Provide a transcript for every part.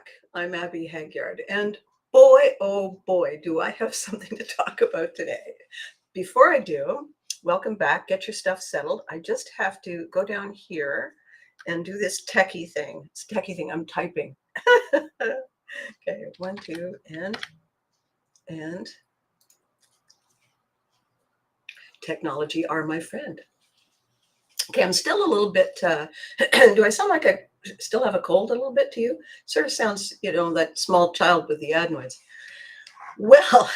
back. I'm Abby Hagyard, and boy, oh boy, do I have something to talk about today. Before I do, welcome back. Get your stuff settled. I just have to go down here and do this techie thing. It's a techie thing. I'm typing. Okay, one, two, and technology are my friend. Okay, I'm still a little bit. Do I sound like I still have a cold a little bit to you? Sort of sounds, that small child with the adenoids. Well,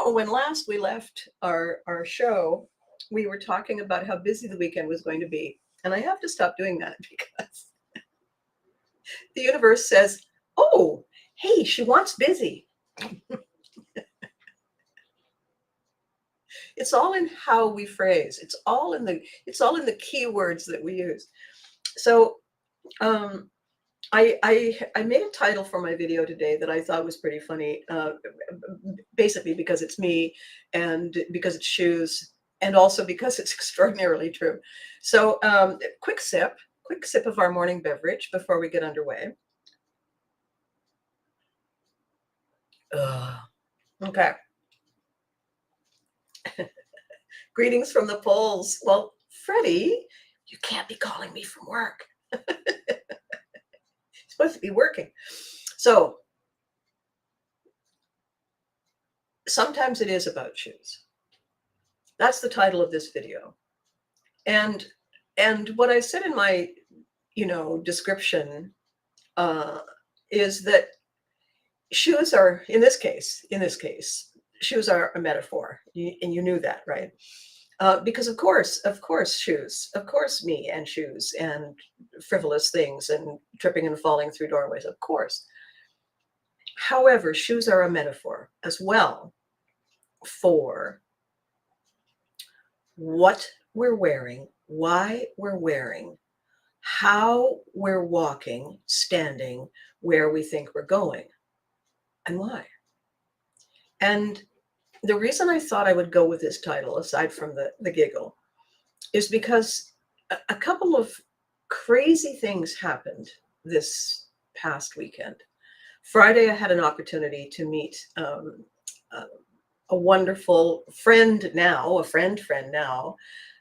when last we left our show, we were talking about how busy the weekend was going to be. And I have to stop doing that because the universe says, oh, hey, she wants busy. It's all in how we phrase. It's all in the keywords that we use. So I made a title for my video today that I thought was pretty funny, basically because it's me and because it's shoes and also because it's extraordinarily true. So quick sip of our morning beverage before we get underway. Okay. Greetings from the polls. Well, Freddie, you can't be calling me from work. Supposed to be working. So sometimes it is about shoes. That's the title of this video. And what I said in my, description is that shoes are, in this case, shoes are a metaphor. And you knew that, right? Because of course, shoes, of course, me and shoes and frivolous things and tripping and falling through doorways, of course. However, shoes are a metaphor as well for what we're wearing, why we're wearing, how we're walking, standing, where we think we're going, and why. And the reason I thought I would go with this title, aside from the giggle, is because a couple of crazy things happened this past weekend. Friday, I had an opportunity to meet a wonderful friend now,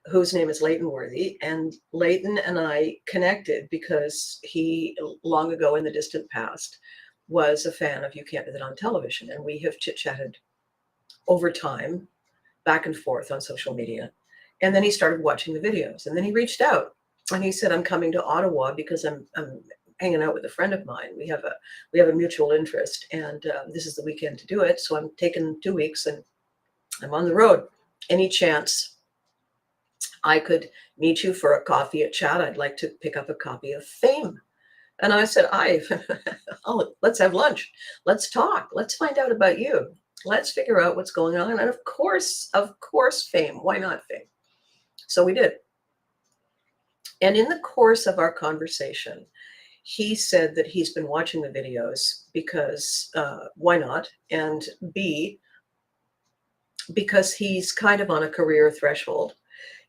whose name is Leighton Worthy. And Leighton and I connected because he, long ago in the distant past, was a fan of You Can't Do That on Television. And we have chit-chatted over time, back and forth on social media. And then he started watching the videos. And then he reached out and he said, I'm coming to Ottawa because I'm hanging out with a friend of mine. We have a mutual interest, and this is the weekend to do it. So I'm taking 2 weeks and I'm on the road. Any chance I could meet you for a coffee, a chat? I'd like to pick up a copy of Fame. And I said, let's have lunch. Let's talk. Let's find out about you. Let's figure out what's going on. And of course, Fame. Why not Fame? So we did. And in the course of our conversation, he said that he's been watching the videos because why not? And B, because he's kind of on a career threshold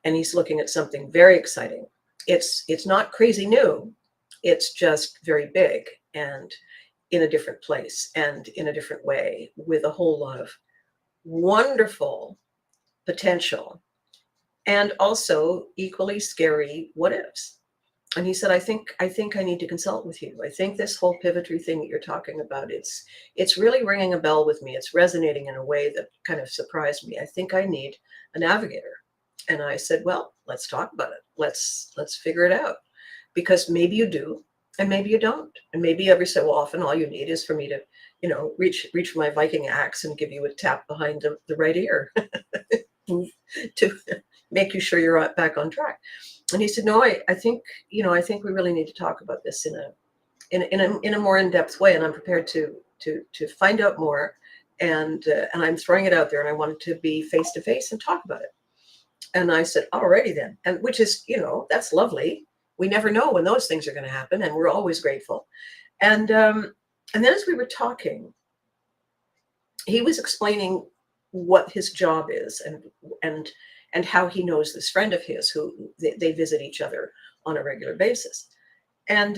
and he's looking at something very exciting. It's not crazy new. It's just very big and in a different place and in a different way, with a whole lot of wonderful potential and also equally scary what ifs. And he said, I think I need to consult with you. I think this whole Pivotry thing that you're talking about, it's really ringing a bell with me. It's resonating in a way that kind of surprised me. I think I need a navigator. And I said, well, let's talk about it. Let's figure it out, because maybe you do and maybe you don't. And maybe every so often all you need is for me to, reach for my Viking axe and give you a tap behind the right ear to make you sure you're back on track. And he said, no, I think we really need to talk about this in a more in-depth way. And I'm prepared to find out more. And I'm throwing it out there, and I wanted to be face to face and talk about it. And I said, alrighty then. And which is, that's lovely. We never know when those things are going to happen, and we're always grateful. And then as we were talking, he was explaining what his job is and how he knows this friend of his who they visit each other on a regular basis. And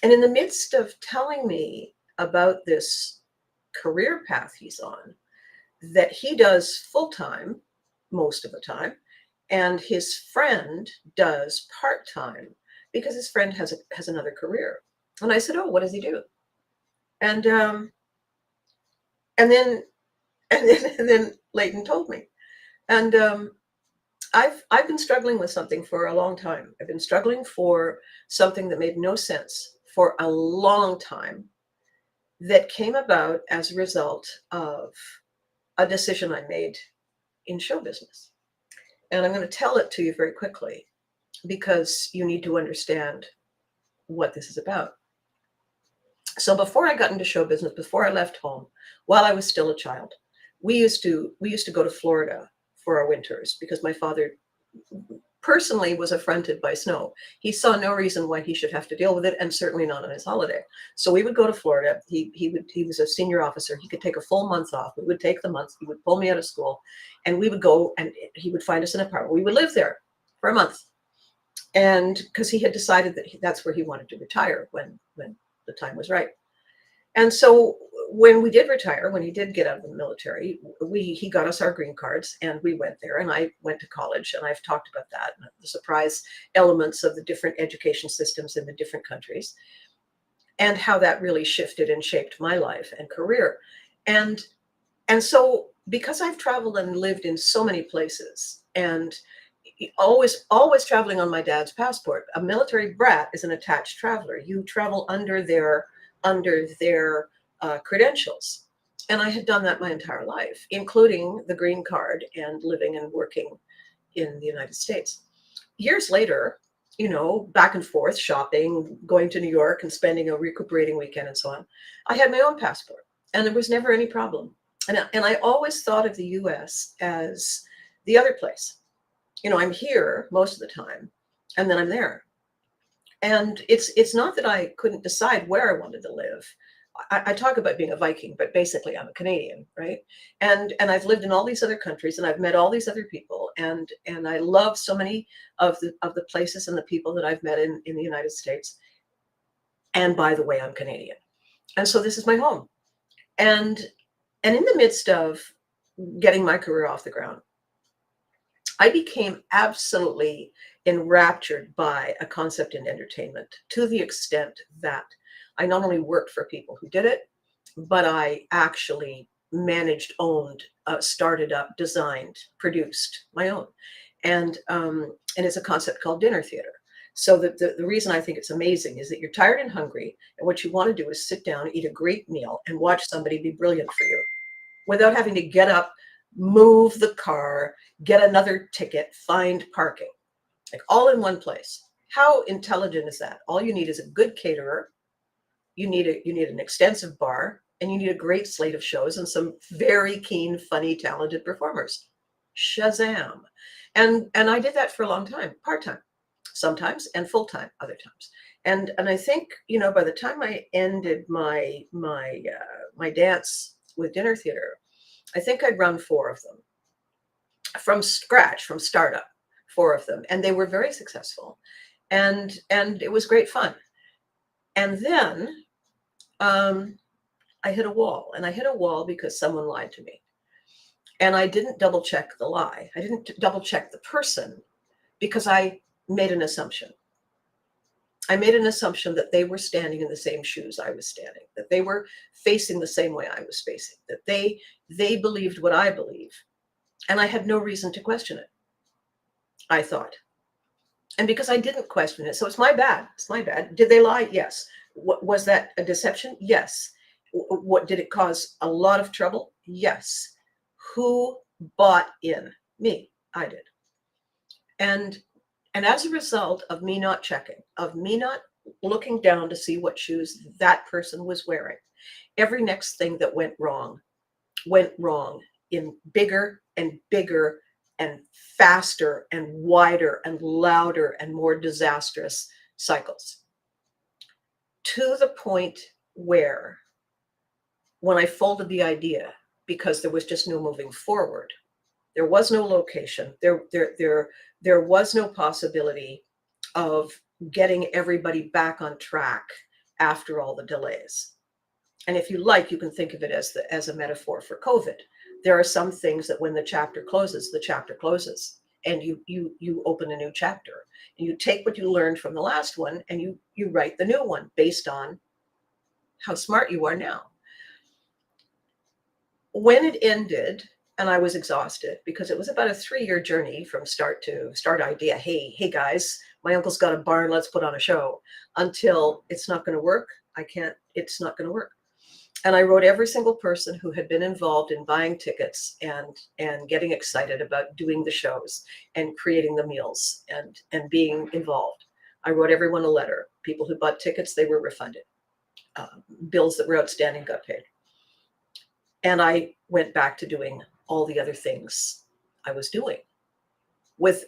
And in the midst of telling me about this career path he's on, that he does full time most of the time, and his friend does part time because his friend has another career. And I said, "Oh, what does he do?" And and then and then Leighton told me, and I've been struggling with something for a long time. I've been struggling for something that made no sense for a long time, that came about as a result of a decision I made in show business. And I'm going to tell it to you very quickly because you need to understand what this is about. So before I got into show business, before I left home, while I was still a child, we used to go to Florida for our winters because my father personally was affronted by snow. He saw no reason why he should have to deal with it, and certainly not on his holiday. So we would go to Florida. He was a senior officer. He could take a full month off. We would take the month. He would pull me out of school, and we would go, and he would find us an apartment. We would live there for a month, and because he had decided that that's where he wanted to retire when the time was right. And so when we did retire, when he did get out of the military, he got us our green cards and we went there, and I went to college, and I've talked about that, the surprise elements of the different education systems in the different countries, and how that really shifted and shaped my life and career. And so because I've traveled and lived in so many places, and always traveling on my dad's passport. A military brat is an attached traveler. You travel under their credentials. And I had done that my entire life, including the green card and living and working in the United States. Years later, back and forth, shopping, going to New York and spending a recuperating weekend and so on, I had my own passport, and there was never any problem. And I always thought of the US as the other place. I'm here most of the time, and then I'm there. And it's not that I couldn't decide where I wanted to live. I talk about being a Viking, but basically I'm a Canadian, right? And I've lived in all these other countries, and I've met all these other people, and I love so many of the places and the people that I've met in the United States. And by the way, I'm Canadian, and so this is my home. And in the midst of getting my career off the ground, I became absolutely enraptured by a concept in entertainment, to the extent that I not only worked for people who did it, but I actually managed, owned, started up, designed, produced my own. And it's a concept called dinner theater. So the reason I think it's amazing is that you're tired and hungry, and what you want to do is sit down, eat a great meal, and watch somebody be brilliant for you without having to get up, move the car, get another ticket, find parking, like all in one place. How intelligent is that? All you need is a good caterer. You need an extensive bar, and you need a great slate of shows and some very keen, funny, talented performers. Shazam. And I did that for a long time, part-time sometimes, and full-time other times. And I think, by the time I ended my dance with dinner theater, I think I'd run four of them from scratch, from startup, four of them, and they were very successful, and it was great fun. And then I hit a wall, and I hit a wall because someone lied to me, and I didn't double check the lie. I didn't double check the person because I made an assumption. I made an assumption that they were standing in the same shoes I was standing, that they were facing the same way I was facing, that they believed what I believe, and I had no reason to question it, I thought. And because I didn't question it, so it's my bad. It's my bad. Did they lie? Yes. Was that a deception? Yes. What did it cause a lot of trouble? Yes. Who bought in? Me. I did. And as a result of me not checking, of me not looking down to see what shoes that person was wearing, every next thing that went wrong in bigger and bigger and faster and wider and louder and more disastrous cycles, to the point where, when I folded the idea, because there was just no moving forward, there was no location, there was no possibility of getting everybody back on track after all the delays. And if you like, you can think of it as a metaphor for COVID. There are some things that when the chapter closes, and you open a new chapter, and you take what you learned from the last one, and you write the new one based on how smart you are now. When it ended, and I was exhausted because it was about a 3-year journey from start idea. Hey guys, my uncle's got a barn. Let's put on a show. Until it's not going to work. It's not going to work. And I wrote every single person who had been involved in buying tickets and getting excited about doing the shows and creating the meals and being involved. I wrote everyone a letter. People who bought tickets, they were refunded. Bills that were outstanding got paid. And I went back to doing all the other things I was doing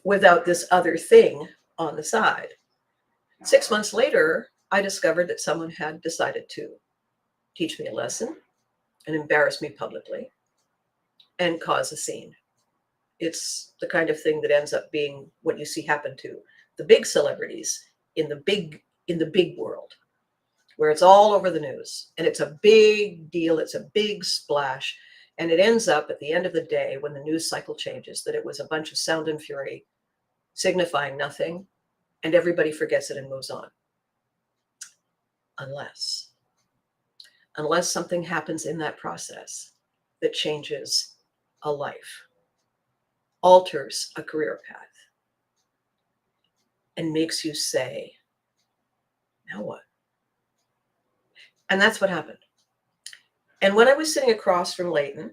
without this other thing on the side. 6 months later, I discovered that someone had decided to teach me a lesson and embarrass me publicly and cause a scene. It's the kind of thing that ends up being what you see happen to the big celebrities in the big world, where it's all over the news and it's a big deal. It's a big splash. And it ends up at the end of the day, when the news cycle changes, that it was a bunch of sound and fury signifying nothing, and everybody forgets it and moves on. Unless something happens in that process that changes a life, alters a career path, and makes you say, now what? And that's what happened. And when I was sitting across from Leighton,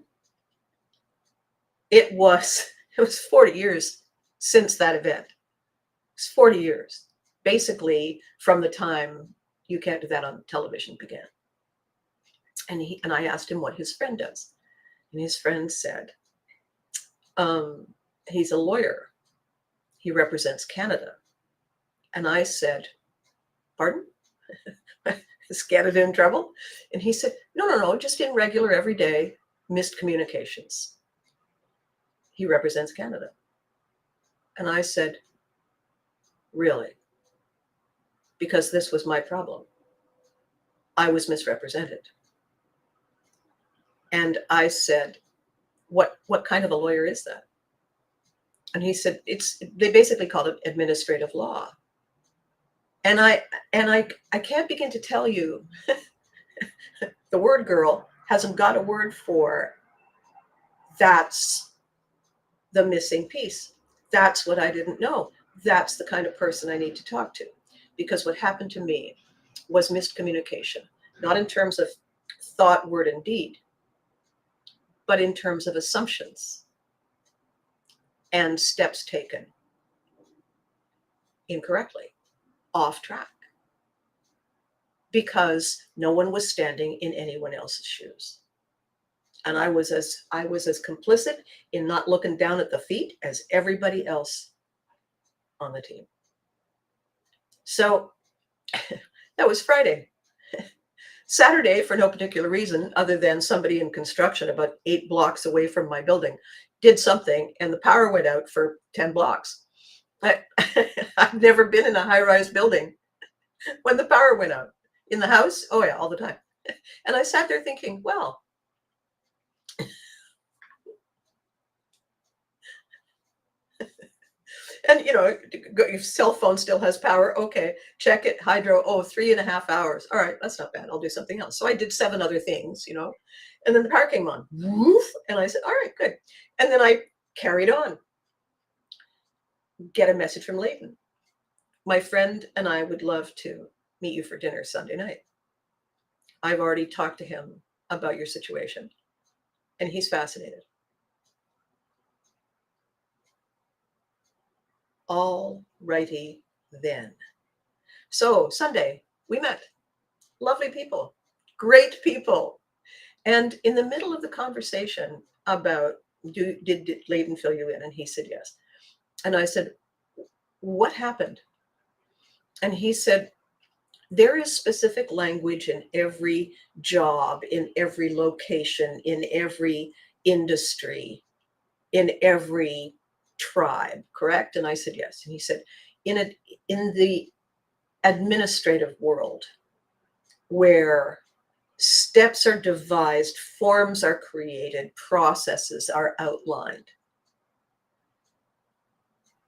it was 40 years since that event. It's 40 years, basically from the time You Can't Do That on Television began. And I asked him what his friend does. And his friend said, he's a lawyer. He represents Canada. And I said, pardon? Is Canada in trouble? And he said, no, just in regular, everyday missed communications. He represents Canada. And I said, really? Because this was my problem. I was misrepresented. And I said, what kind of a lawyer is that? And he said, they basically called it administrative law. And I can't begin to tell you, the word girl hasn't got a word for that's the missing piece. That's what I didn't know. That's the kind of person I need to talk to. Because what happened to me was miscommunication, not in terms of thought, word, and deed, but in terms of assumptions and steps taken incorrectly, off track, because no one was standing in anyone else's shoes. And I was as complicit in not looking down at the feet as everybody else on the team. So that was Friday. Saturday, for no particular reason other than somebody in construction about 8 blocks away from my building did something and the power went out for 10 blocks. I've never been in a high-rise building when the power went out. In the house, oh yeah, all the time. And I sat there thinking, well, and your cell phone still has power. Okay, check it. Hydro, 3.5 hours. All right, that's not bad. I'll do something else. So I did 7 other things, and then the power came on. Woof, and I said, all right, good. And then I carried on. Get a message from Leighton. My friend and I would love to meet you for dinner Sunday night. I've already talked to him about your situation, and he's fascinated. All righty then. So Sunday, we met. Lovely people, great people. And in the middle of the conversation about, did Leighton fill you in? And he said, yes. And I said, what happened? And he said, there is specific language in every job, in every location, in every industry, in every tribe, correct? And I said, yes. And he said, in the administrative world, where steps are devised, forms are created, processes are outlined.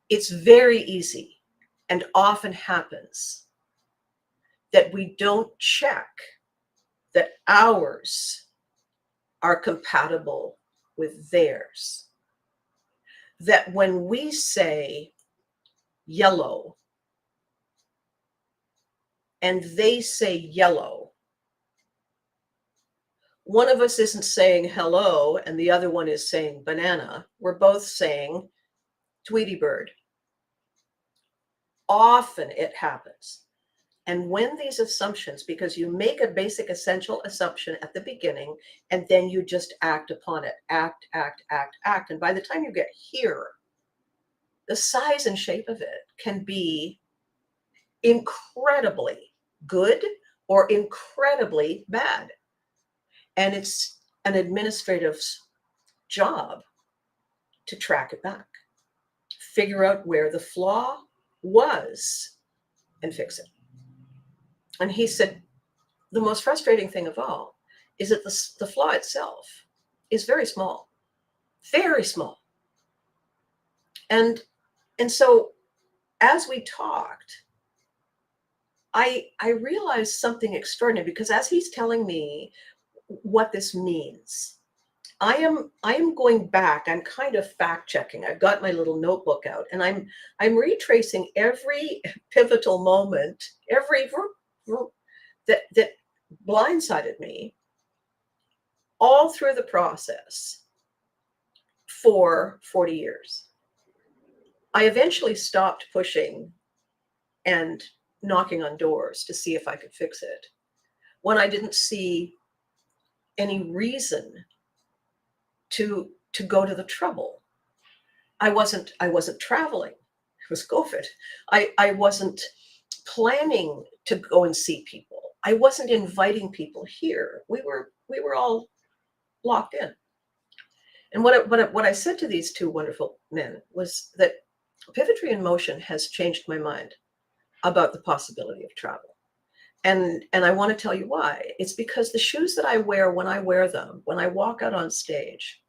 It's very easy and often happens that we don't check that ours are compatible with theirs. That when we say yellow and they say yellow, one of us isn't saying hello and the other one is saying banana. We're both saying Tweety bird. Often it happens. And when these assumptions, because you make a basic essential assumption at the beginning, and then you just act upon it, act, act, act, act. And by the time you get here, the size and shape of it can be incredibly good or incredibly bad. And it's an administrative's job to track it back, figure out where the flaw was and fix it. And he said, the most frustrating thing of all is that the flaw itself is very small, very small. And so as we talked, I realized something extraordinary, because as he's telling me what this means, I am going back. I'm kind of fact checking. I've got my little notebook out, and I'm retracing every pivotal moment, every that blindsided me all through the process for 40 years. I eventually stopped pushing and knocking on doors to see if I could fix it when I didn't see any reason to go to the trouble. I wasn't traveling. It was COVID. I wasn't planning to go and see people. I wasn't inviting people here. We were all locked in. And what I said to these two wonderful men was that Pivotry in Motion has changed my mind about the possibility of travel. And I want to tell you why. It's because the shoes that I wear when I wear them, when I walk out on stage,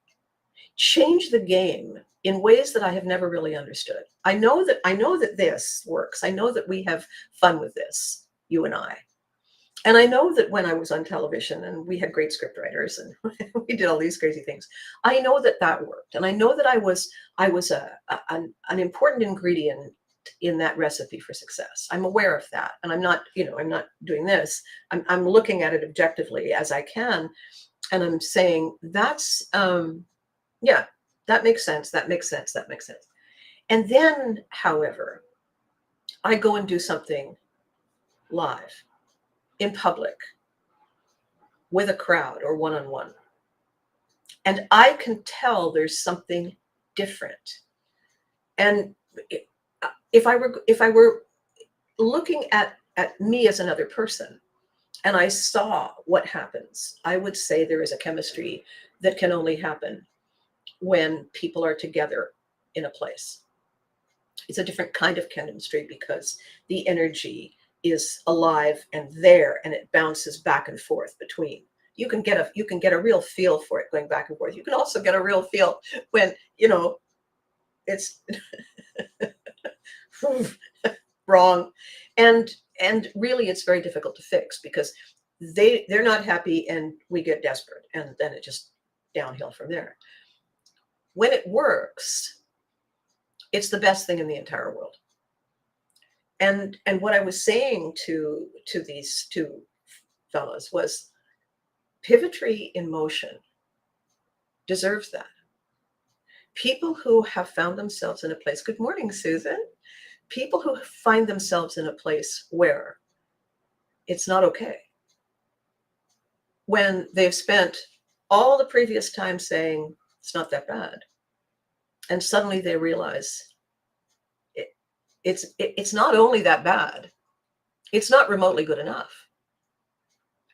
change the game in ways that I have never really understood. I know that this works. I know that we have fun with this, you and I. And I know that when I was on television and we had great script writers and we did all these crazy things, I know that worked. And I know that I was an important ingredient in that recipe for success. I'm aware of that. And I'm not doing this. I'm looking at it objectively as I can. And I'm saying that's, yeah, that makes sense. That makes sense. That makes sense. And then, however, I go and do something live in public with a crowd or one-on-one. And I can tell there's something different. And if I were looking at me as another person and I saw what happens, I would say there is a chemistry that can only happen when people are together in a place. It's a different kind of chemistry because the energy is alive and there, and it bounces back and forth between. You can get a real feel for it going back and forth. You can also get a real feel when it's wrong, and really it's very difficult to fix because they're not happy and we get desperate, and then it just downhill from there. When it works, it's the best thing in the entire world. And what I was saying to these two fellows was, Pivotry in Motion deserves that. People who have found themselves in a place, good morning, Susan. People who find themselves in a place where it's not okay, when they've spent all the previous time saying it's not that bad, and suddenly they realize it's not only that bad, it's not remotely good enough.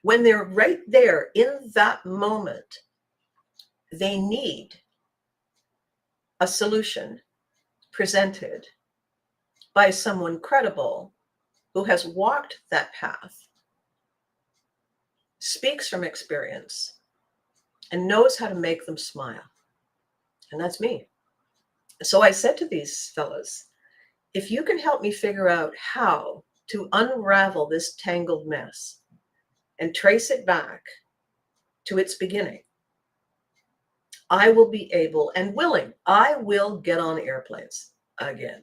When they're right there in that moment, they need a solution presented by someone credible who has walked that path speaks from experience, and knows how to make them smile. And that's me. So I said to these fellas, if you can help me figure out how to unravel this tangled mess and trace it back to its beginning, I will be able and willing, I will get on airplanes again.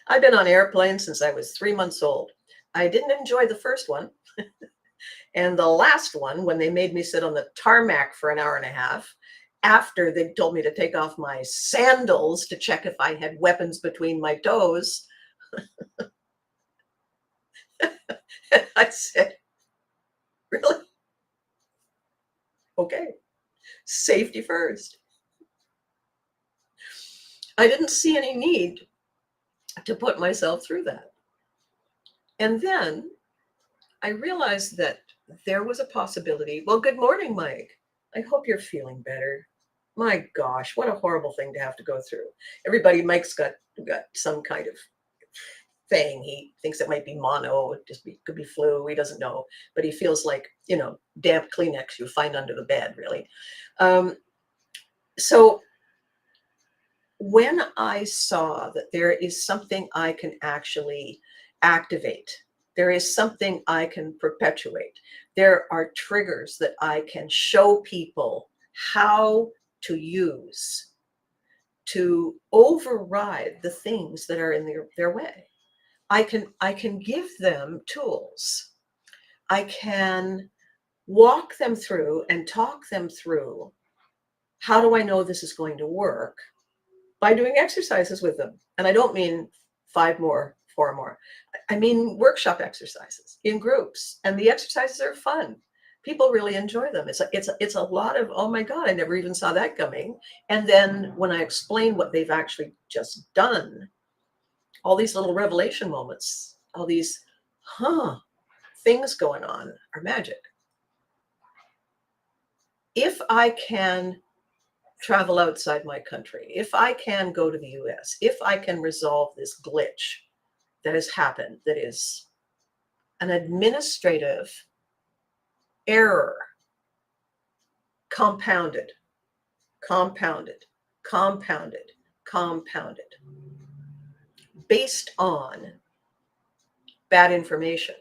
I've been on airplanes since I was 3 months old. I didn't enjoy the first one. And the last one, when they made me sit on the tarmac for an hour and a half, after they told me to take off my sandals to check if I had weapons between my toes, I said, really? Okay, safety first. I didn't see any need to put myself through that. And then I realized that there was a possibility. Well, good morning, Mike. I hope you're feeling better. My gosh, what a horrible thing to have to go through. Mike's got some kind of thing. He thinks it might be mono, could be flu. He doesn't know, but he feels like, damp Kleenex you find under the bed, really. So when I saw that there is something I can actually activate, there is something I can perpetuate, there are triggers that I can show people how to use to override the things that are in their way. I can give them tools. I can walk them through and talk them through, how do I know this is going to work, by doing exercises with them. And I don't mean 5 more, 4 more. I mean workshop exercises in groups. And the exercises are fun. People really enjoy them. It's a lot of, oh my God, I never even saw that coming. And then when I explain what they've actually just done, all these little revelation moments, all these, things going on are magic. If I can travel outside my country, if I can go to the US, if I can resolve this glitch that has happened, that is an administrative error, compounded, compounded, compounded, compounded, based on bad information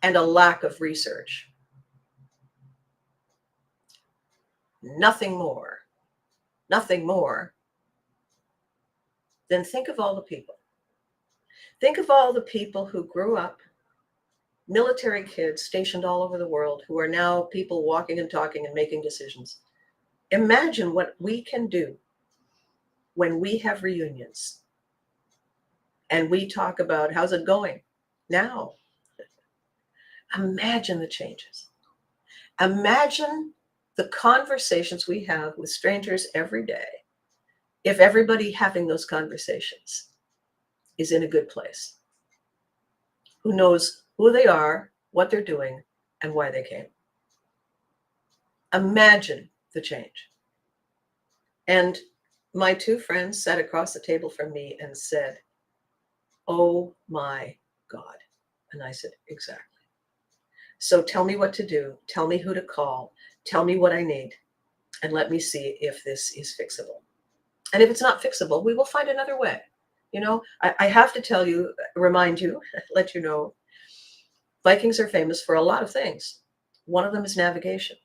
and a lack of research. Nothing more than think of all the people. Think of all the people who grew up, military kids stationed all over the world, who are now people walking and talking and making decisions. Imagine what we can do when we have reunions and we talk about how's it going now. Imagine the changes. Imagine the conversations we have with strangers every day if everybody having those conversations is in a good place, who knows who they are, what they're doing, and why they came. Imagine the change. And my 2 friends sat across the table from me and said, oh my God. And I said, exactly. So tell me what to do. Tell me who to call. Tell me what I need. And let me see if this is fixable. And if it's not fixable, we will find another way. I have to tell you, remind you, let you know, Vikings are famous for a lot of things. One of them is navigation.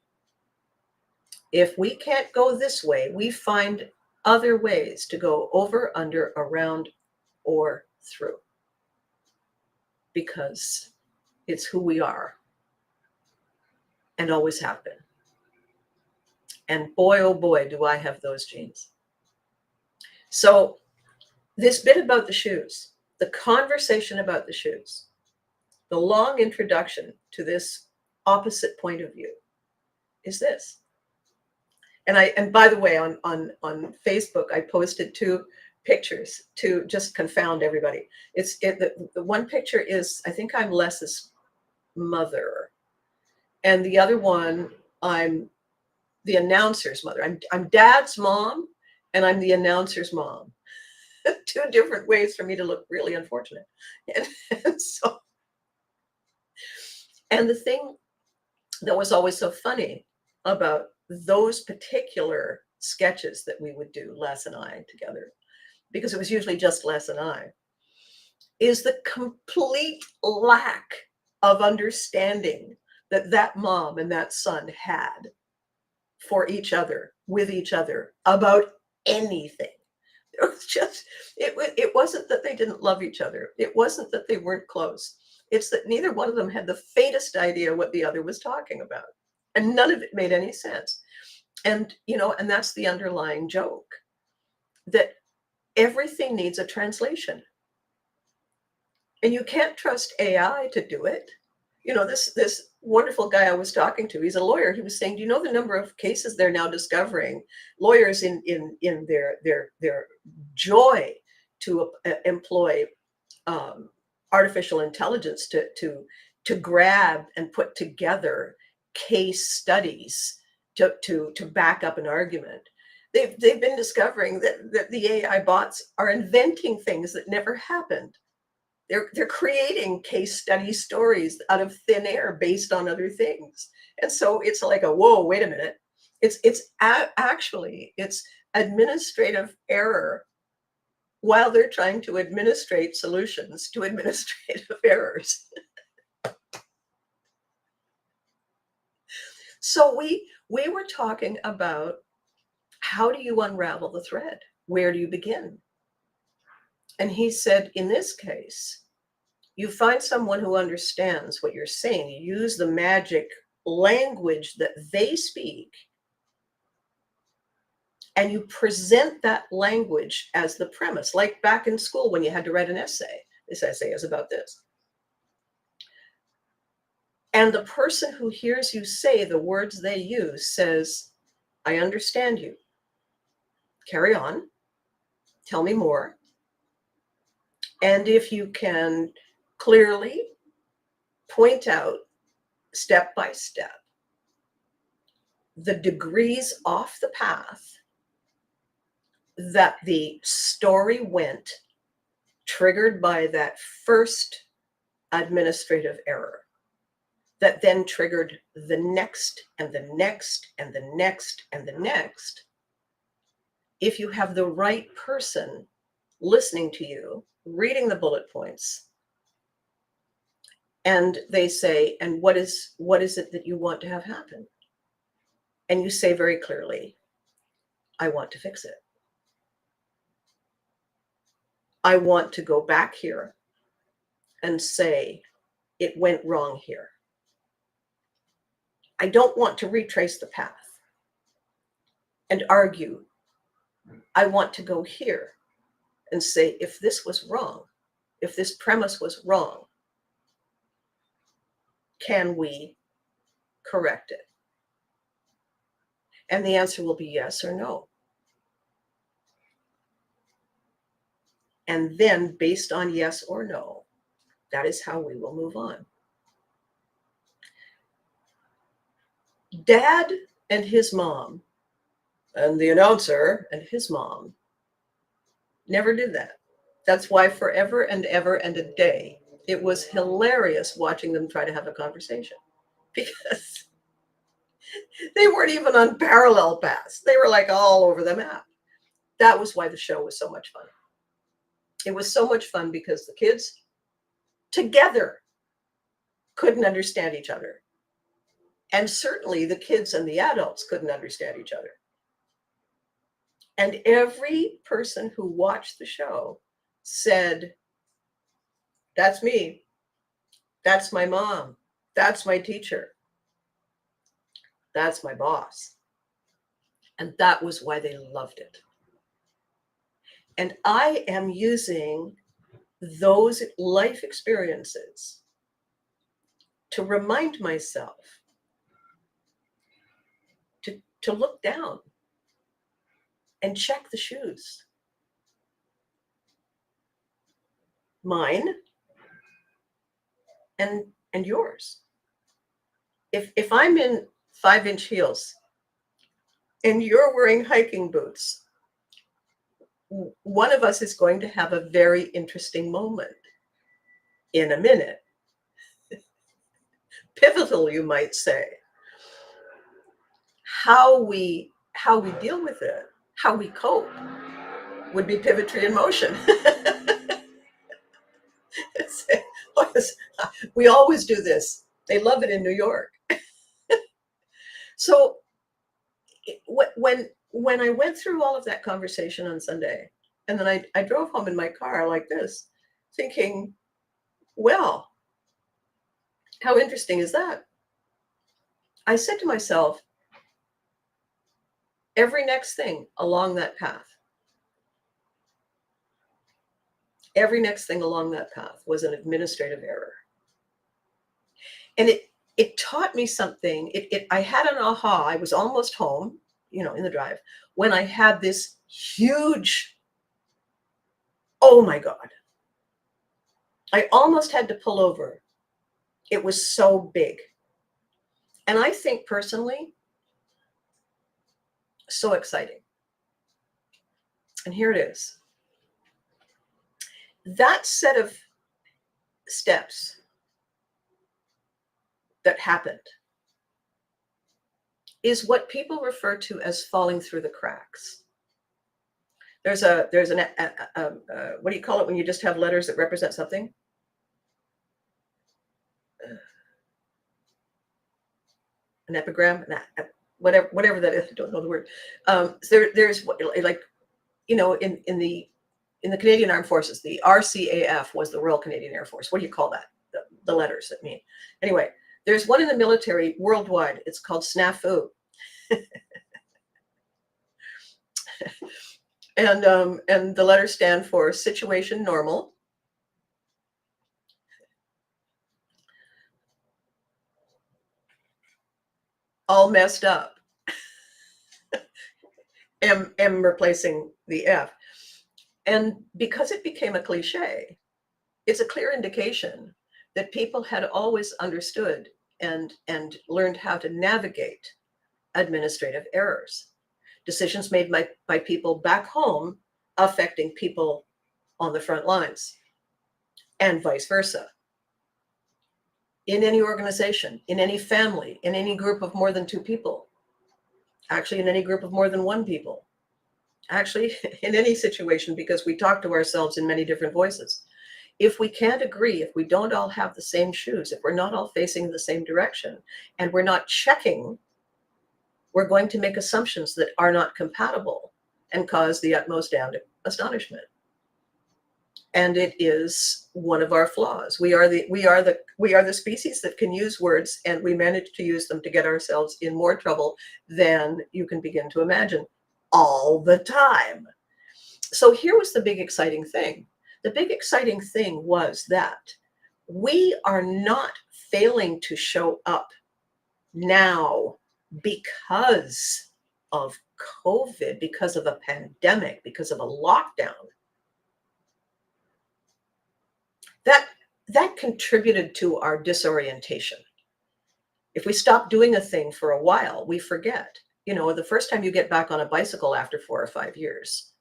If we can't go this way, we find other ways to go over, under, around, or through, because it's who we are and always have been. And boy, oh boy, do I have those genes. So this bit about the shoes, the conversation about the shoes, the long introduction to this opposite point of view is this. And by the way, on Facebook, I posted 2 pictures to just confound everybody. The one picture is, I think I'm Les's mother, and the other one, I'm the announcer's mother. I'm Dad's mom, and I'm the announcer's mom. 2 different ways for me to look really unfortunate. And the thing that was always so funny about those particular sketches that we would do, Les and I together, because it was usually just Les and I, is the complete lack of understanding that that mom and that son had for each other, with each other, about anything. It was just, it wasn't that they didn't love each other. It wasn't that they weren't close. It's that neither one of them had the faintest idea what the other was talking about. And none of it made any sense. And, and that's the underlying joke, that everything needs a translation. And you can't trust AI to do it. This wonderful guy I was talking to, he's a lawyer. He was saying, do you know the number of cases they're now discovering? Lawyers in their joy to employ artificial intelligence to grab and put together case studies to back up an argument. They've been discovering that the AI bots are inventing things that never happened. They're creating case study stories out of thin air based on other things. And so it's like whoa, wait a minute. Actually, it's administrative error while they're trying to administrate solutions to administrative errors. So we were talking about, how do you unravel the thread? Where do you begin? And he said, in this case, you find someone who understands what you're saying. You use the magic language that they speak, and you present that language as the premise. Like back in school when you had to write an essay. This essay is about this. And the person who hears you say the words they use says, I understand you. Carry on. Tell me more. And if you can clearly point out step by step the degrees off the path that the story went, triggered by that first administrative error, that then triggered the next and the next and the next and the next. If you have the right person listening to you, reading the bullet points, and they say, and what is it that you want to have happen? And you say very clearly, I want to fix it. I want to go back here and say, it went wrong here. I don't want to retrace the path and argue. I want to go here and say, if this was wrong, if this premise was wrong, can we correct it? And the answer will be yes or no. And then based on yes or no, that is how we will move on. Dad and his mom, and the announcer and his mom, never did that. That's why forever and ever and a day, it was hilarious watching them try to have a conversation, because they weren't even on parallel paths. They were like all over the map. That was why the show was so much fun. It was so much fun because the kids together couldn't understand each other. And certainly the kids and the adults couldn't understand each other. And every person who watched the show said, that's me. That's my mom. That's my teacher. That's my boss. And that was why they loved it. And I am using those life experiences to remind myself to look down and check the shoes. Mine and yours. If I'm in 5-inch heels and you're wearing hiking boots, one of us is going to have a very interesting moment in a minute. Pivotal, you might say. how we deal with it, how we cope, would be pivotry in motion. We always do this. They love it in New York. So when I went through all of that conversation on Sunday, and then I drove home in my car like this, thinking, well, how interesting is that? I said to myself, every next thing along that path, every next thing along that path was an administrative error. And it taught me something. I had an aha. I was almost home, in the drive, when I had this huge, oh my God. I almost had to pull over. It was so big. And I think personally, so exciting. And here it is. That set of steps that happened is what people refer to as falling through the cracks. There's what do you call it when you just have letters that represent something? An epigram, whatever that is. I don't know the word. There's like, in the Canadian Armed Forces, the RCAF was the Royal Canadian Air Force. What do you call that? The letters that mean. Anyway, there's one in the military worldwide. It's called snafu. And the letters stand for situation normal, all messed up. M replacing the F. And because it became a cliche, it's a clear indication that people had always understood and learned how to navigate administrative errors. Decisions made by people back home affecting people on the front lines, and vice versa. In any organization, in any family, in any group of more than two people, actually in any group of more than one people, actually in any situation, because we talk to ourselves in many different voices. If we can't agree, if we don't all have the same shoes, if we're not all facing the same direction, and we're not checking, we're going to make assumptions that are not compatible and cause the utmost astonishment. And it is one of our flaws. We are the species that can use words, and we manage to use them to get ourselves in more trouble than you can begin to imagine, all the time. So here was the big exciting thing. The big exciting thing was that we are not failing to show up now because of COVID, because of a pandemic, because of a lockdown. That contributed to our disorientation. If we stop doing a thing for a while, we forget. The first time you get back on a bicycle after 4 or 5 years,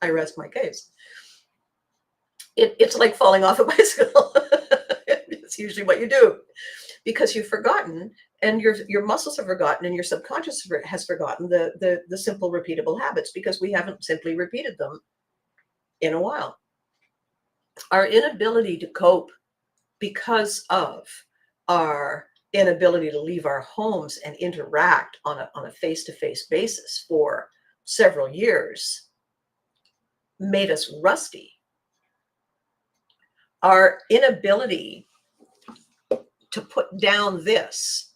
I rest my case. It's like falling off a bicycle. It's usually what you do because you've forgotten, and your muscles have forgotten, and your subconscious has forgotten the simple repeatable habits because we haven't simply repeated them in a while. Our inability to cope because of our inability to leave our homes and interact on a face-to-face basis for several years made us rusty. Our inability to put down this,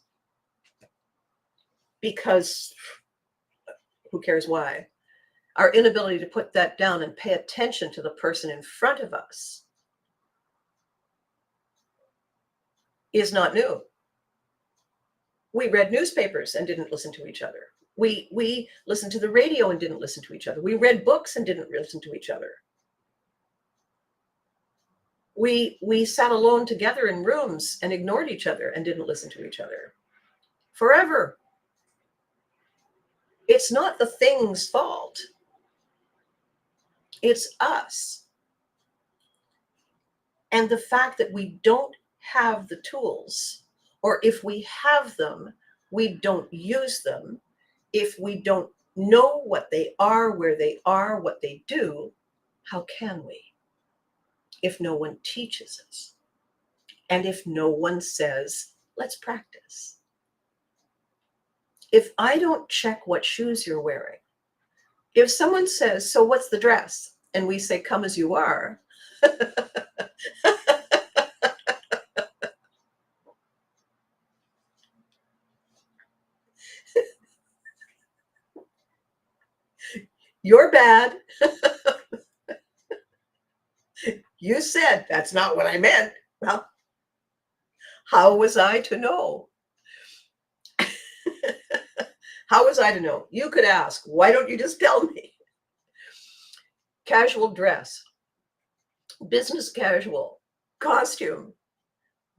because who cares why? Our inability to put that down and pay attention to the person in front of us is not new. We read newspapers and didn't listen to each other. We listened to the radio and didn't listen to each other. We read books and didn't listen to each other. We sat alone together in rooms and ignored each other and didn't listen to each other. Forever. It's not the thing's fault. It's us. And the fact that we don't have the tools Or if we have them, we don't use them. If we don't know what they are, where they are, what they do, how can we? If no one teaches us, and if no one says, let's practice. If I don't check what shoes you're wearing, if someone says, so what's the dress? And we say, come as you are. You're bad. You said that's not what I meant. Well, how was I to know? How was I to know? You could ask, why don't you just tell me? Casual dress, business casual, costume,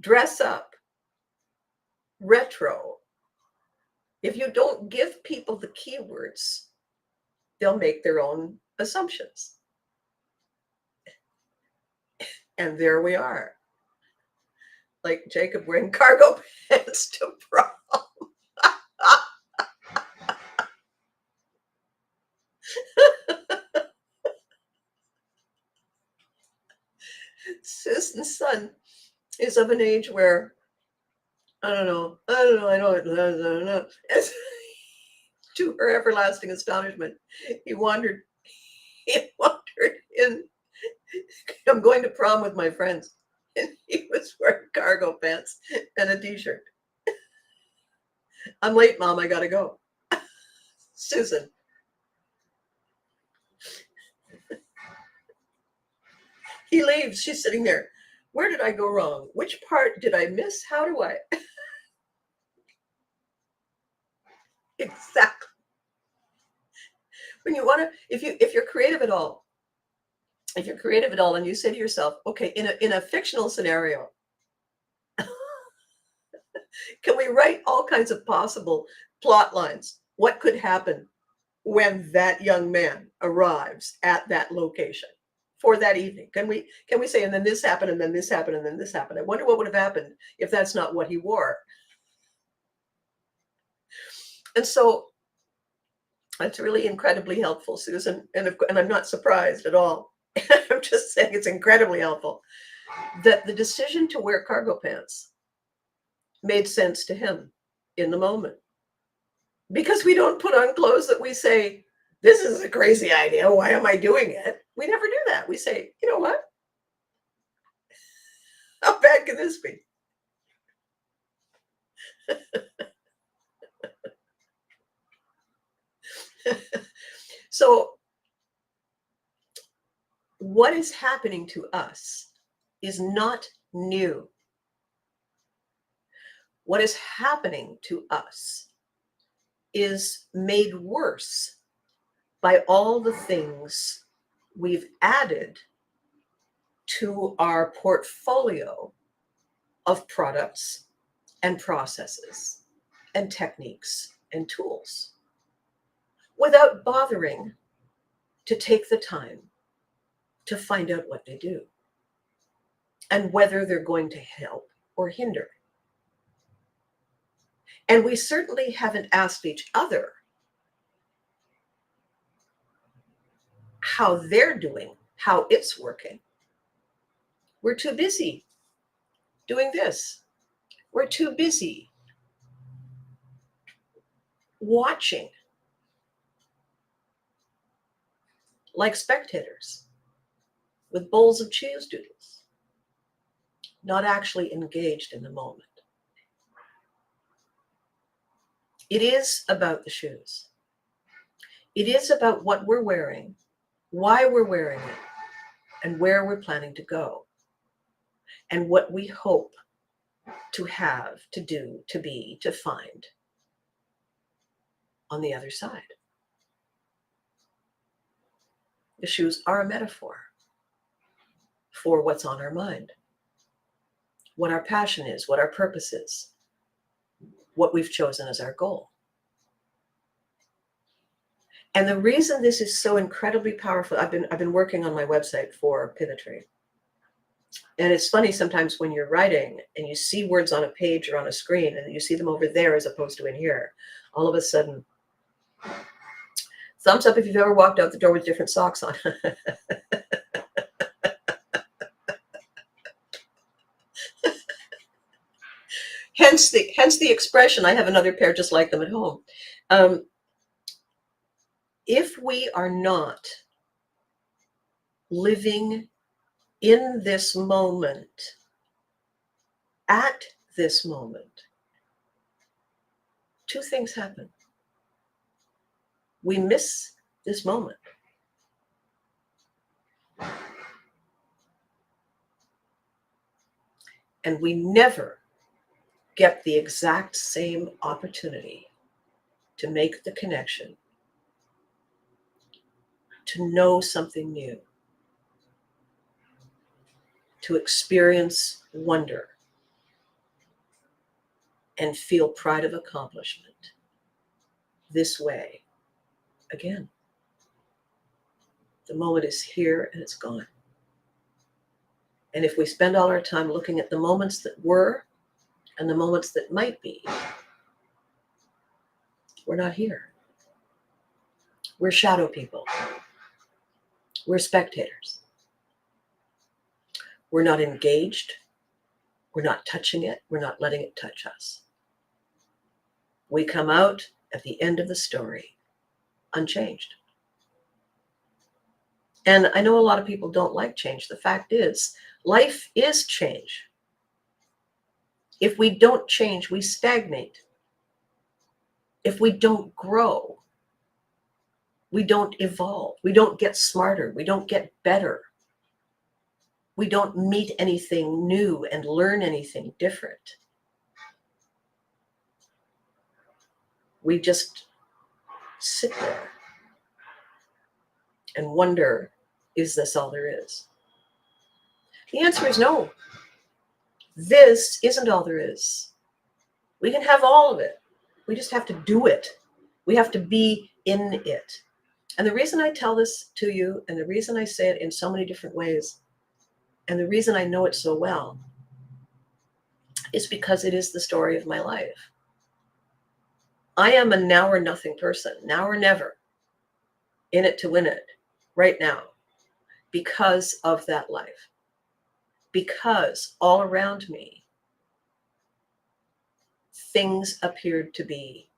dress up, retro. If you don't give people the keywords, they'll make their own assumptions. And there we are. Like Jacob wearing cargo pants to prom. Susan's son is of an age where, I don't know. As, to her everlasting astonishment, he wandered in. I'm going to prom with my friends. And he was wearing cargo pants and a t-shirt. I'm late, Mom. I gotta go. Susan. He leaves. She's sitting there. Where did I go wrong? Which part did I miss? How do I? Exactly. When you want to, if you're creative at all, and you say to yourself, okay, in a fictional scenario, can we write all kinds of possible plot lines? What could happen when that young man arrives at that location for that evening? Can we say, and then this happened, and then this happened, and then this happened? I wonder what would have happened if that's not what he wore. And so that's really incredibly helpful, Susan. And I'm not surprised at all. I'm just saying it's incredibly helpful that the decision to wear cargo pants made sense to him in the moment. Because we don't put on clothes that we say, this is a crazy idea. Why am I doing it? We never do that. We say, you know what? How bad can this be? So what is happening to us is not new. What is happening to us is made worse by all the things we've added to our portfolio of products and processes and techniques and tools without bothering to take the time to find out what they do and whether they're going to help or hinder. And we certainly haven't asked each other how they're doing, how it's working. We're too busy doing this. We're too busy watching like spectators with bowls of cheese doodles, not actually engaged in the moment. It is about the shoes. It is about what we're wearing, why we're wearing it, and where we're planning to go, and what we hope to have, to do, to be, to find on the other side. The shoes are a metaphor for what's on our mind, what our passion is, what our purpose is, what we've chosen as our goal. And the reason this is so incredibly powerful, I've been working on my website for Pivotry. And it's funny sometimes when you're writing and you see words on a page or on a screen and you see them over there as opposed to in here, all of a sudden, thumbs up if you've ever walked out the door with different socks on. hence the expression, I have another pair just like them at home. Um, if we are not living in this moment, at this moment, two things happen. We miss this moment. And we never get the exact same opportunity to make the connection, to know something new, to experience wonder and feel pride of accomplishment this way again. The moment is here and it's gone. And if we spend all our time looking at the moments that were and the moments that might be, we're not here. We're shadow people. We're spectators. We're not engaged. We're not touching it. We're not letting it touch us. We come out at the end of the story unchanged. And I know a lot of people don't like change. The fact is, life is change. If we don't change, we stagnate. If we don't grow, we don't evolve. We don't get smarter. We don't get better. We don't meet anything new and learn anything different. We just sit there and wonder, is this all there is? The answer is no. This isn't all there is. We can have all of it. We just have to do it. We have to be in it. And the reason I tell this to you, and the reason I say it in so many different ways, and the reason I know it so well, is because it is the story of my life. I am a now or nothing person, now or never, in it to win it, right now, because of that life. Because all around me, things appeared to be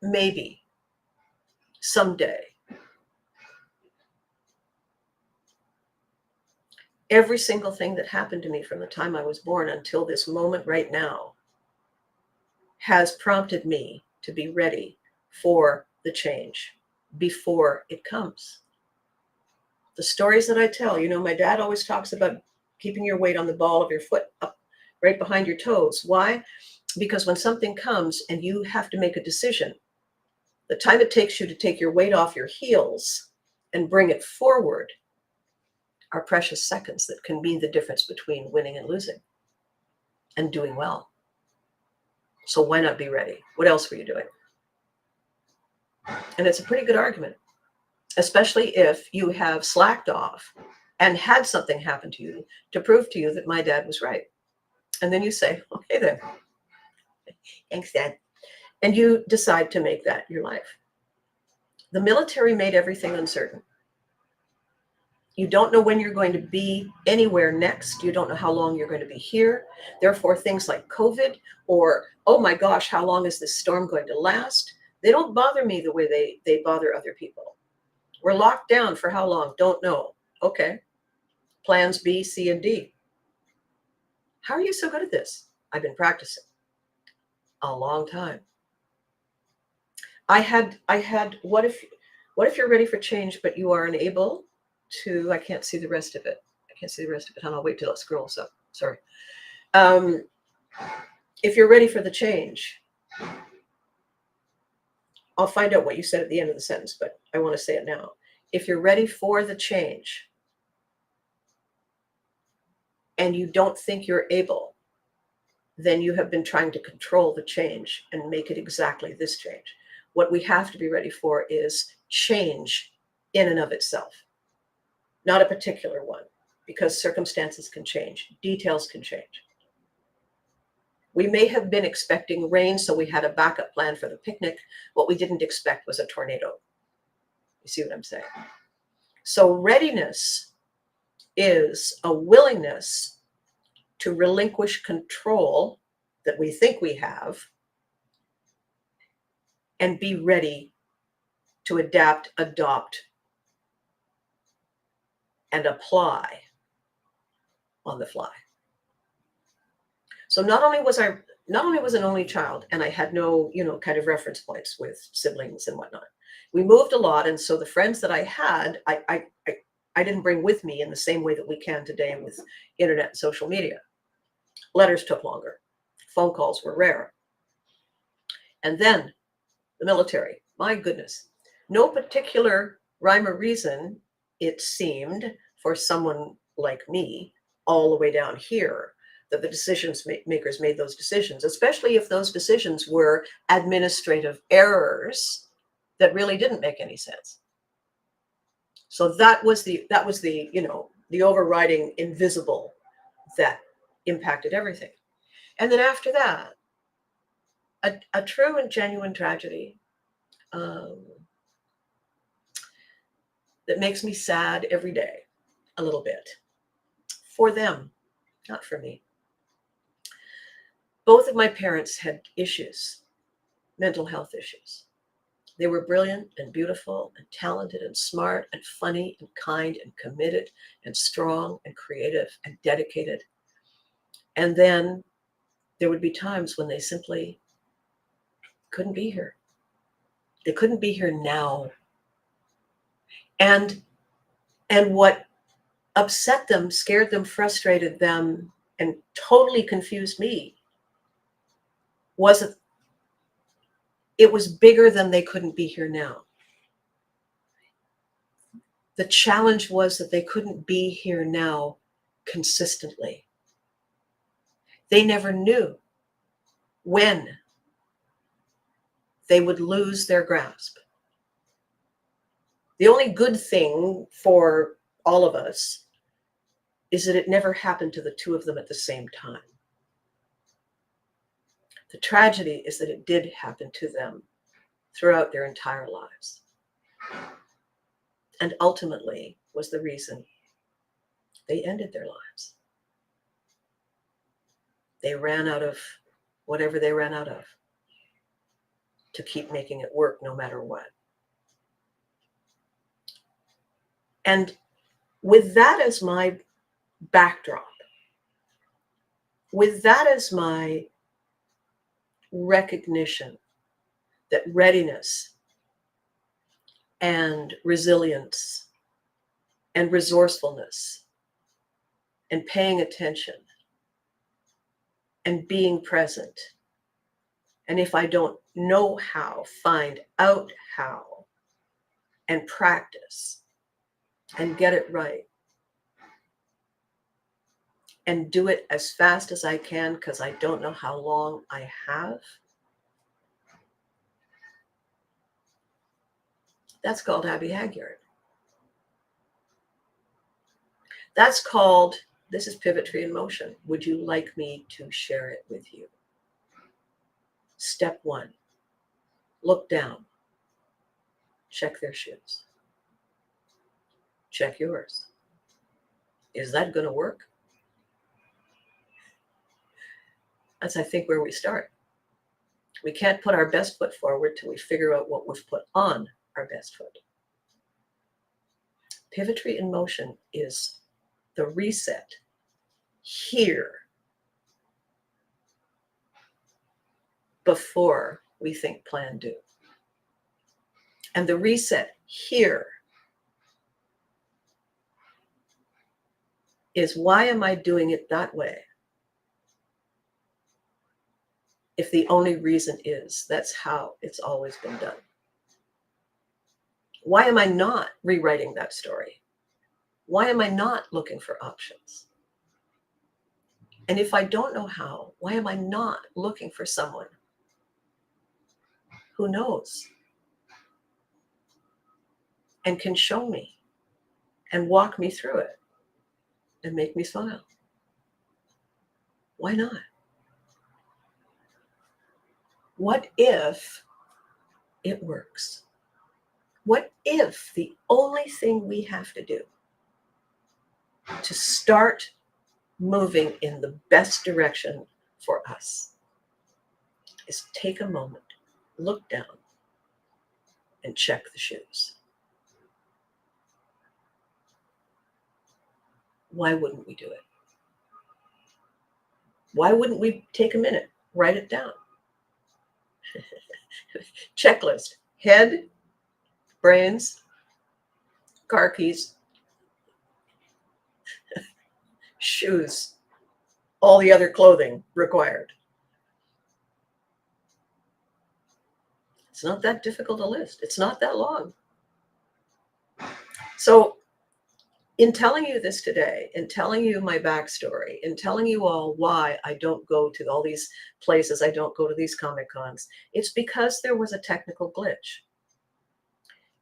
maybe someday. Every single thing that happened to me from the time I was born until this moment right now has prompted me to be ready for the change before it comes. The stories that I tell, my dad always talks about keeping your weight on the ball of your foot up right behind your toes. Why? Because when something comes and you have to make a decision, the time it takes you to take your weight off your heels and bring it forward are precious seconds that can mean the difference between winning and losing and doing well. So why not be ready? What else were you doing? And it's a pretty good argument, especially if you have slacked off and had something happen to you to prove to you that my dad was right. And then you say, okay, then. Thanks, Dad. And you decide to make that your life. The military made everything uncertain. You don't know when you're going to be anywhere next. You don't know how long you're going to be here. Therefore, things like COVID or, oh my gosh, how long is this storm going to last? They don't bother me the way they bother other people. We're locked down for how long? Don't know. Okay. Plans B, C, and D. How are you so good at this? I've been practicing a long time. I had, what if you're ready for change, but you are unable to, I can't see the rest of it. And I'll wait till it scrolls up. Sorry. If you're ready for the change, I'll find out what you said at the end of the sentence, but I want to say it now. If you're ready for the change and you don't think you're able, then you have been trying to control the change and make it exactly this change. What we have to be ready for is change in and of itself. not a particular one, because circumstances can change, details can change. We may have been expecting rain, so we had a backup plan for the picnic. What we didn't expect was a tornado. You see what I'm saying? So readiness is a willingness to relinquish control that we think we have and be ready to adapt, adopt, and apply on the fly. So not only was an only child, and I had no, kind of reference points with siblings and whatnot. We moved a lot, and so the friends that I had, I didn't bring with me in the same way that we can today with internet and social media. Letters took longer. Phone calls were rare. And then the military. My goodness. No particular rhyme or reason, it seemed, for someone like me, all the way down here, that the decisions makers made those decisions, especially if those decisions were administrative errors that really didn't make any sense. So that was the the overriding invisible that impacted everything. And then after that, a true and genuine tragedy that makes me sad every day, a little bit, for them, not for me. Both of my parents had issues, mental health issues. They were brilliant and beautiful and talented and smart and funny and kind and committed and strong and creative and dedicated. And then there would be times when they simply couldn't be here. They couldn't be here now. And what upset them, scared them, frustrated them, and totally confused me was that it was bigger than they couldn't be here now. The challenge was that they couldn't be here now consistently. They never knew when they would lose their grasp. The only good thing for all of us is that it never happened to the two of them at the same time. The tragedy is that it did happen to them throughout their entire lives, and ultimately was the reason they ended their lives. They ran out of whatever they ran out of to keep making it work no matter what. And with that as my backdrop, with that as my recognition that readiness and resilience and resourcefulness and paying attention and being present, and if I don't know how, find out how and practice and get it right and do it as fast as I can because I don't know how long I have. That's called Abby Hagyard. That's called, this is Pivotry in Motion. Would you like me to share it with you? Step 1, look down. Check their shoes. Check yours. Is that going to work? That's, I think, where we start. We can't put our best foot forward till we figure out what we've put on our best foot. Pivotry in Motion is the reset here before we think, plan, do. And the reset here is, why am I doing it that way? If the only reason is that's how it's always been done. Why am I not rewriting that story? Why am I not looking for options? And if I don't know how, why am I not looking for someone who knows and can show me and walk me through it and make me smile. Why not? What if it works? What if the only thing we have to do to start moving in the best direction for us is take a moment, look down, and check the shoes? Why wouldn't we do it? Why wouldn't we take a minute, write it down? Checklist: head, brains, car keys, shoes, all the other clothing required. It's not that difficult a list. It's not that long. So, in telling you this today, in telling you my backstory, in telling you all why I don't go to all these places, I don't go to these Comic Cons, it's because there was a technical glitch.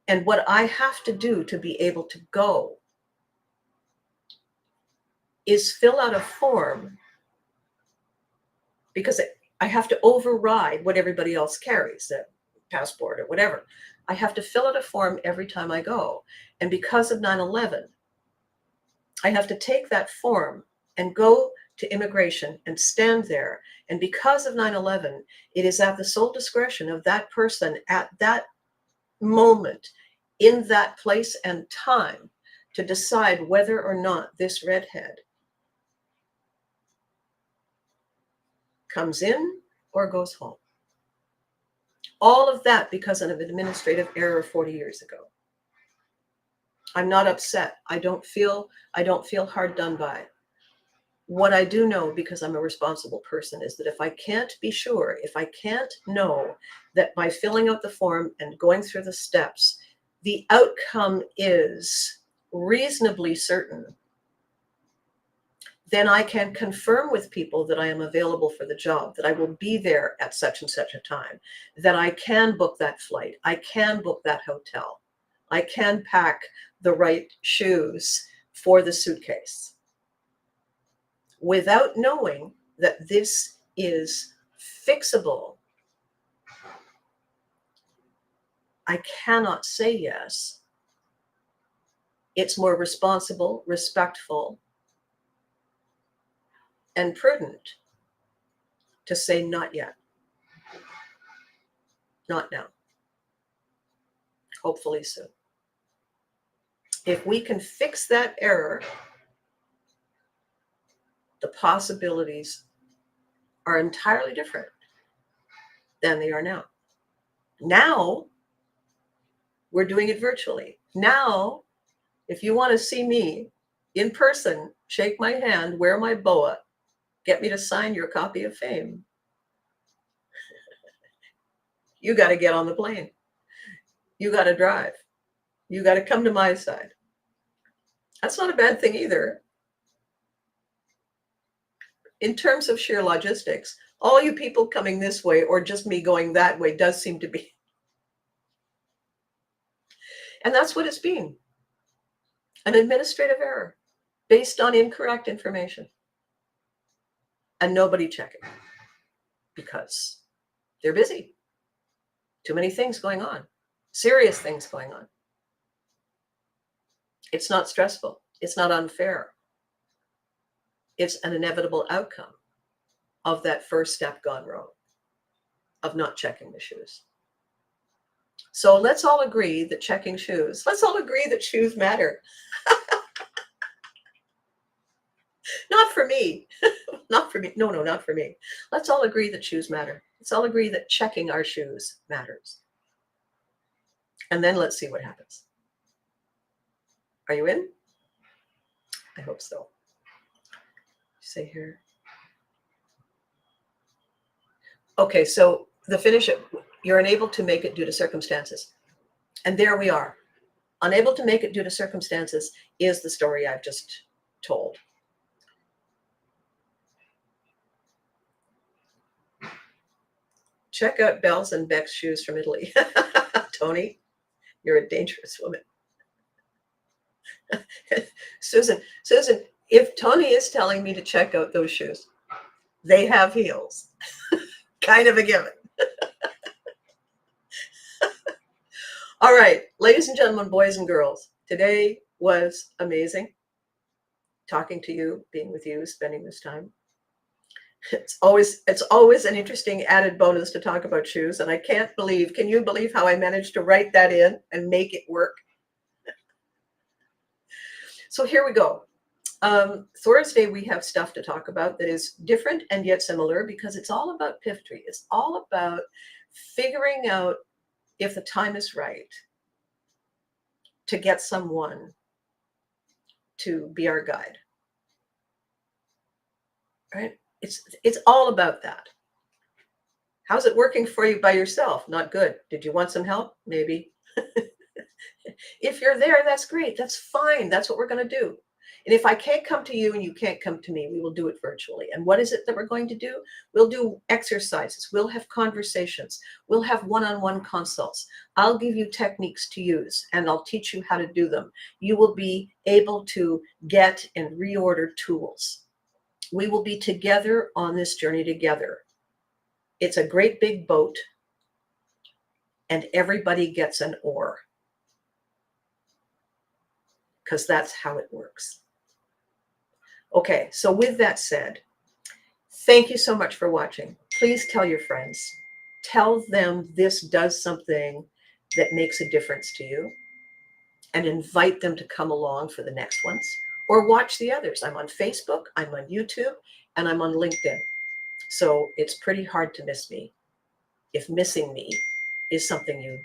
And what I have to do to be able to go is fill out a form, because I have to override what everybody else carries, a passport or whatever. I have to fill out a form every time I go. And because of 9/11, I have to take that form and go to immigration and stand there. And because of 9/11, it is at the sole discretion of that person at that moment, in that place and time, to decide whether or not this redhead comes in or goes home. All of that because of an administrative error 40 years ago. I'm not upset. I don't feel hard done by. What I do know, because I'm a responsible person, is that if I can't be sure, if I can't know that by filling out the form and going through the steps, the outcome is reasonably certain, then I can confirm with people that I am available for the job, that I will be there at such and such a time, that I can book that flight, I can book that hotel, I can pack the right shoes for the suitcase. Without knowing that this is fixable, I cannot say yes. It's more responsible, respectful, and prudent to say not yet, not now, hopefully soon. If we can fix that error, the possibilities are entirely different than they are now. Now, we're doing it virtually. Now, if you want to see me in person, shake my hand, wear my boa, get me to sign your copy of Fame, you got to get on the plane. You got to drive. You got to come to my side. That's not a bad thing either. In terms of sheer logistics, all you people coming this way or just me going that way does seem to be. And that's what it's been. An administrative error based on incorrect information. And nobody checking because they're busy. Too many things going on. Serious things going on. It's not stressful. It's not unfair. It's an inevitable outcome of that first step gone wrong, of not checking the shoes. So let's all agree that checking shoes, let's all agree that shoes matter. Not for me. Not for me. No, not for me. Let's all agree that shoes matter. Let's all agree that checking our shoes matters. And then let's see what happens. Are you in? I hope so. Say here. Okay, so the finish, you're unable to make it due to circumstances. And there we are. Unable to make it due to circumstances is the story I've just told. Check out Belle's and Beck's shoes from Italy. Tony, you're a dangerous woman. Susan, if Tony is telling me to check out those shoes, they have heels. Kind of a given. All right, ladies and gentlemen, boys and girls, today was amazing talking to you, being with you, spending this time. It's always an interesting added bonus to talk about shoes, and I can't believe, can you believe how I managed to write that in and make it work? So here we go. Thursday, we have stuff to talk about that is different and yet similar because it's all about Pivotry. It's all about figuring out if the time is right to get someone to be our guide. Right? It's all about that. How's it working for you by yourself? Not good. Did you want some help? Maybe. If you're there, that's great. That's fine. That's what we're going to do. And if I can't come to you and you can't come to me, we will do it virtually. And what is it that we're going to do? We'll do exercises. We'll have conversations. We'll have one-on-one consults. I'll give you techniques to use and I'll teach you how to do them. You will be able to get and reorder tools. We will be together on this journey together. It's a great big boat and everybody gets an oar, because that's how it works. Okay, so with that said, thank you so much for watching. Please tell your friends. Tell them this does something that makes a difference to you and invite them to come along for the next ones or watch the others. I'm on Facebook, I'm on YouTube, and I'm on LinkedIn. So it's pretty hard to miss me if missing me is something you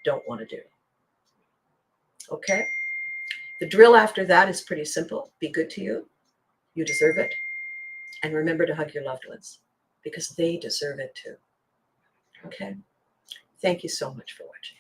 don't want to do. Okay? The drill after that is pretty simple. Be good to you. You deserve it. And remember to hug your loved ones because they deserve it too. Okay? Thank you so much for watching.